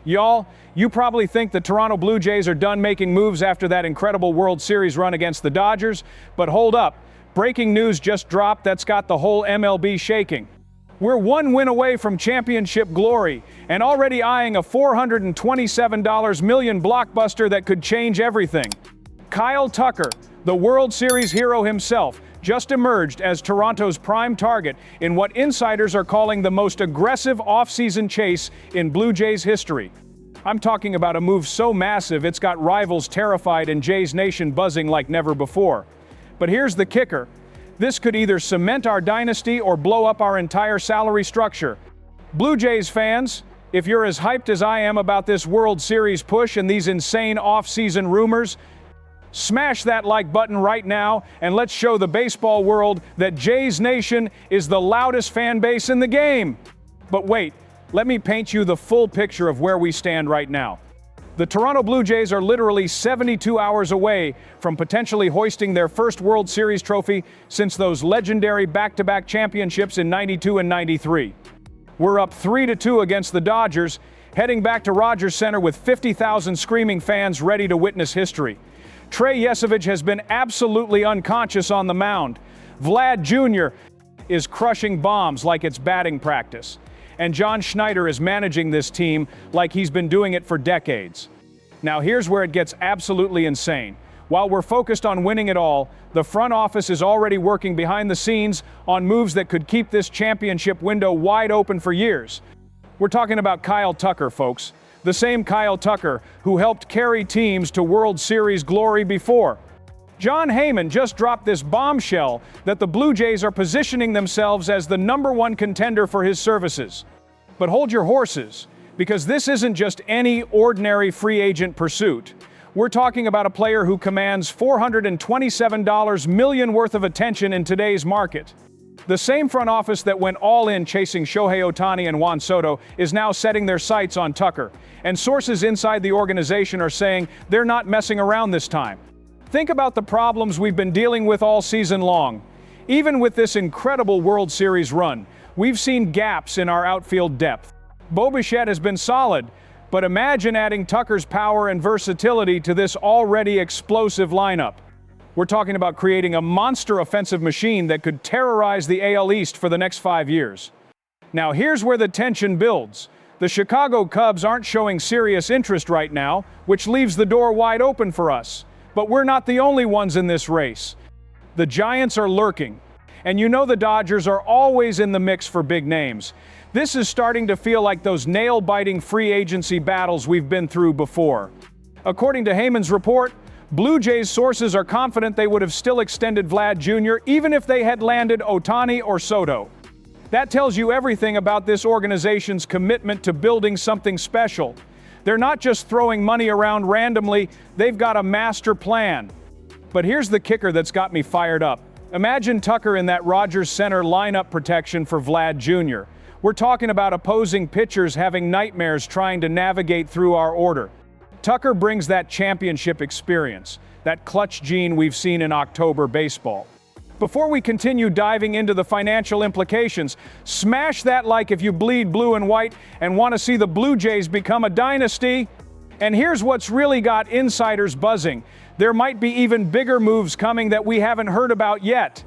Y'all, you probably think the Toronto Blue Jays are done making moves after that incredible World Series run against the Dodgers, but hold up. Breaking news just dropped that's got the whole MLB shaking. We're one win away from championship glory and already eyeing a $427 million blockbuster that could change everything. Kyle Tucker, the World Series hero himself, just emerged as Toronto's prime target in what insiders are calling the most aggressive offseason chase in Blue Jays history. I'm talking about a move so massive it's got rivals terrified and Jays Nation buzzing like never before. But here's the kicker. This could either cement our dynasty or blow up our entire salary structure. Blue Jays fans, if you're as hyped as I am about this World Series push and these insane off-season rumors, smash that like button right now and let's show the baseball world that Jays Nation is the loudest fan base in the game. But wait, let me paint you the full picture of where we stand right now. The Toronto Blue Jays are literally 72 hours away from potentially hoisting their first World Series trophy since those legendary back-to-back championships in '92 and '93. We're up 3-2 against the Dodgers, heading back to Rogers Center with 50,000 screaming fans ready to witness history. Trey Yesovich has been absolutely unconscious on the mound. Vlad Jr. is crushing bombs like it's batting practice. And John Schneider is managing this team like he's been doing it for decades. Now here's where it gets absolutely insane. While we're focused on winning it all, the front office is already working behind the scenes on moves that could keep this championship window wide open for years. We're talking about Kyle Tucker, folks. The same Kyle Tucker who helped carry teams to World Series glory before. John Heyman just dropped this bombshell that the Blue Jays are positioning themselves as the #1 contender for his services. But hold your horses, because this isn't just any ordinary free agent pursuit. We're talking about a player who commands $427 million worth of attention in today's market. The same front office that went all in chasing Shohei Ohtani and Juan Soto is now setting their sights on Tucker, and sources inside the organization are saying they're not messing around this time. Think about the problems we've been dealing with all season long. Even with this incredible World Series run, we've seen gaps in our outfield depth. Bo Bichette has been solid, but imagine adding Tucker's power and versatility to this already explosive lineup. We're talking about creating a monster offensive machine that could terrorize the AL East for the next 5 years. Now here's where the tension builds. The Chicago Cubs aren't showing serious interest right now, which leaves the door wide open for us. But we're not the only ones in this race. The Giants are lurking. And you know the Dodgers are always in the mix for big names. This is starting to feel like those nail-biting free agency battles we've been through before. According to Heyman's report, Blue Jays sources are confident they would have still extended Vlad Jr. even if they had landed Ohtani or Soto. That tells you everything about this organization's commitment to building something special. They're not just throwing money around randomly, they've got a master plan. But here's the kicker that's got me fired up. Imagine Tucker in that Rogers Center lineup protection for Vlad Jr. We're talking about opposing pitchers having nightmares trying to navigate through our order. Tucker brings that championship experience, that clutch gene we've seen in October baseball. Before we continue diving into the financial implications, smash that like if you bleed blue and white and want to see the Blue Jays become a dynasty. And here's what's really got insiders buzzing. There might be even bigger moves coming that we haven't heard about yet.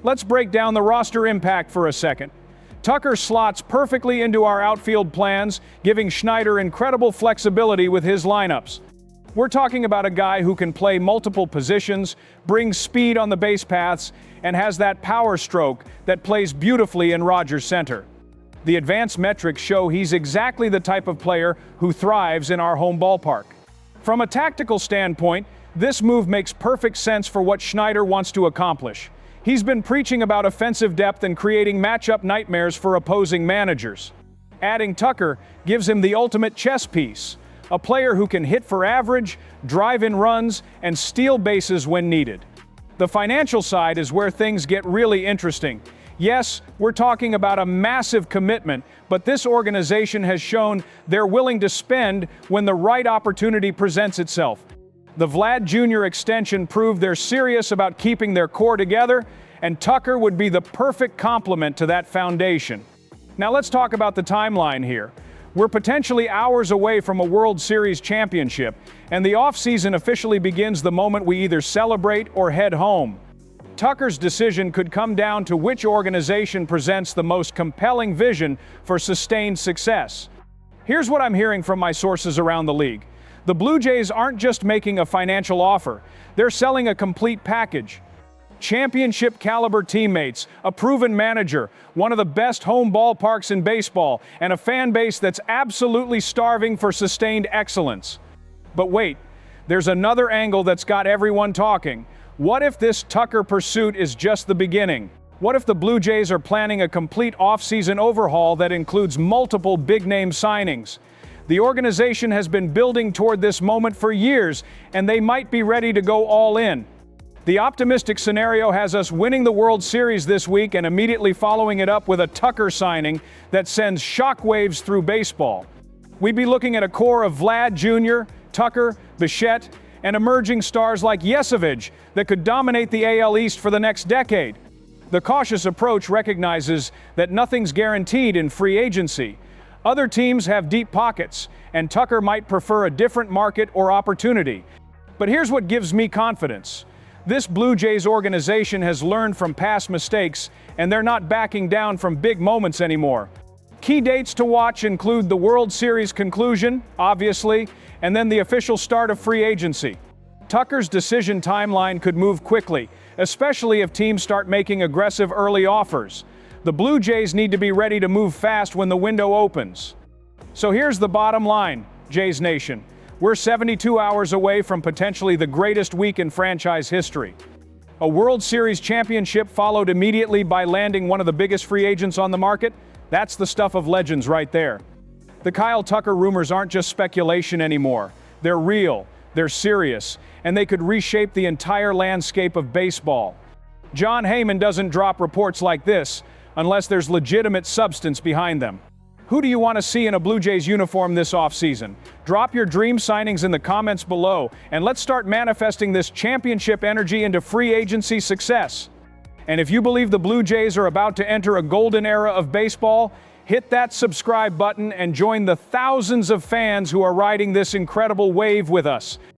Let's break down the roster impact for a second. Tucker slots perfectly into our outfield plans, giving Schneider incredible flexibility with his lineups. We're talking about a guy who can play multiple positions, brings speed on the base paths, and has that power stroke that plays beautifully in Rogers Center. The advanced metrics show he's exactly the type of player who thrives in our home ballpark. From a tactical standpoint, this move makes perfect sense for what Schneider wants to accomplish. He's been preaching about offensive depth and creating matchup nightmares for opposing managers. Adding Tucker gives him the ultimate chess piece, a player who can hit for average, drive in runs, and steal bases when needed. The financial side is where things get really interesting. Yes, we're talking about a massive commitment, but this organization has shown they're willing to spend when the right opportunity presents itself. The Vlad Jr. extension proved they're serious about keeping their core together, and Tucker would be the perfect complement to that foundation. Now let's talk about the timeline here. We're potentially hours away from a World Series championship, and the offseason officially begins the moment we either celebrate or head home. Tucker's decision could come down to which organization presents the most compelling vision for sustained success. Here's what I'm hearing from my sources around the league. The Blue Jays aren't just making a financial offer, they're selling a complete package. Championship-caliber teammates, a proven manager, one of the best home ballparks in baseball, and a fan base that's absolutely starving for sustained excellence. But wait, there's another angle that's got everyone talking. What if this Tucker pursuit is just the beginning? What if the Blue Jays are planning a complete offseason overhaul that includes multiple big-name signings? The organization has been building toward this moment for years, and they might be ready to go all in. The optimistic scenario has us winning the World Series this week and immediately following it up with a Tucker signing that sends shockwaves through baseball. We'd be looking at a core of Vlad Jr., Tucker, Bichette, and emerging stars like Yesevich that could dominate the AL East for the next decade. The cautious approach recognizes that nothing's guaranteed in free agency. Other teams have deep pockets, and Tucker might prefer a different market or opportunity. But here's what gives me confidence. This Blue Jays organization has learned from past mistakes, and they're not backing down from big moments anymore. Key dates to watch include the World Series conclusion, obviously, and then the official start of free agency. Tucker's decision timeline could move quickly, especially if teams start making aggressive early offers. The Blue Jays need to be ready to move fast when the window opens. So here's the bottom line, Jays Nation. We're 72 hours away from potentially the greatest week in franchise history. A World Series championship followed immediately by landing one of the biggest free agents on the market? That's the stuff of legends right there. The Kyle Tucker rumors aren't just speculation anymore. They're real, they're serious, and they could reshape the entire landscape of baseball. John Heyman doesn't drop reports like this unless there's legitimate substance behind them. Who do you want to see in a Blue Jays uniform this offseason? Drop your dream signings in the comments below, and let's start manifesting this championship energy into free agency success. And if you believe the Blue Jays are about to enter a golden era of baseball, hit that subscribe button and join the thousands of fans who are riding this incredible wave with us.